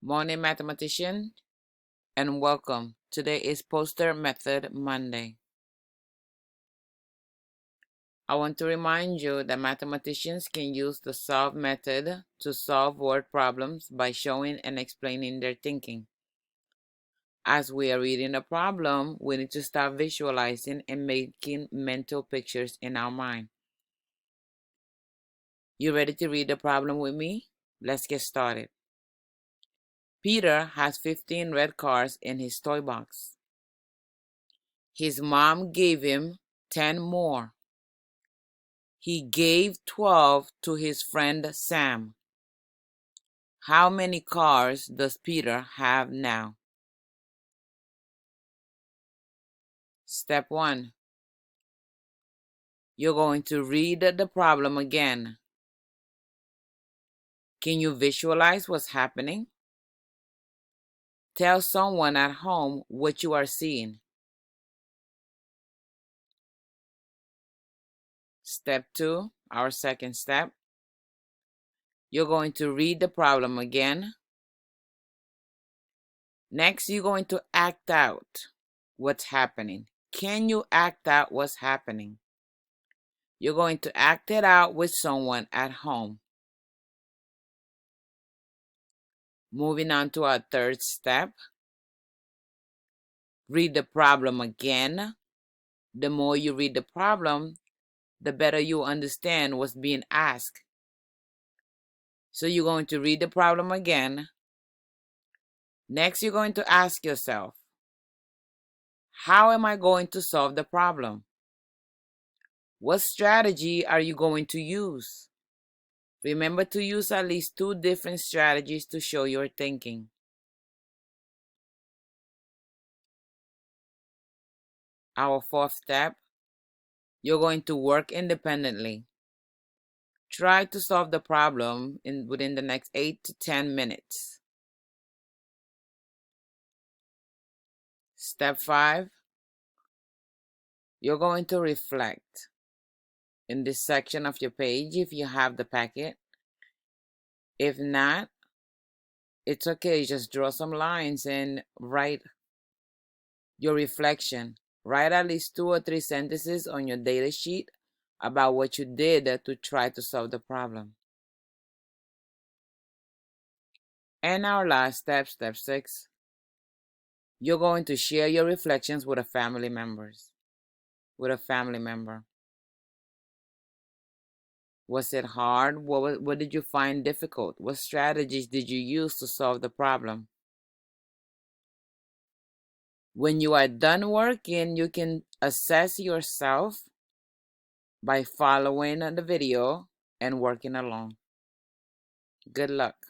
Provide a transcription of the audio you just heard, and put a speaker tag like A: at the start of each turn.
A: Morning mathematician, and welcome. Today is Poster Method Monday. I want to remind you that mathematicians can use the solve method to solve word problems by showing and explaining their thinking. As we are reading the problem, we need to start visualizing and making mental pictures in our mind. You ready to read the problem with me? Let's get started. Peter has 15 red cars in his toy box. His mom gave him 10 more. He gave 12 to his friend Sam. How many cars does Peter have now? Step 1. You're going to read the problem again. Can you visualize what's happening? Tell someone at home what you are seeing. Step 2, our second step. You're going to read the problem again. Next, you're going to act out what's happening. Can you act out what's happening? You're going to act it out with someone at home. Moving on to our third step. Read the problem again. The more you read the problem, the better you understand what's being asked. So you're going to read the problem again. Next, you're going to ask yourself, how am I going to solve the problem? What strategy are you going to use? Remember to use at least 2 different strategies to show your thinking. Our fourth step, you're going to work independently. Try to solve the problem within the next 8 to 10 minutes. Step 5, you're going to reflect. In this section of your page, if you have the packet. If not, it's okay. Just draw some lines and write your reflection. Write at least 2 or 3 sentences on your data sheet about what you did to try to solve the problem. And our last step, step 6, you're going to share your reflections with a family member. Was it hard? What did you find difficult? What strategies did you use to solve the problem? When you are done working, you can assess yourself by following the video and working along. Good luck.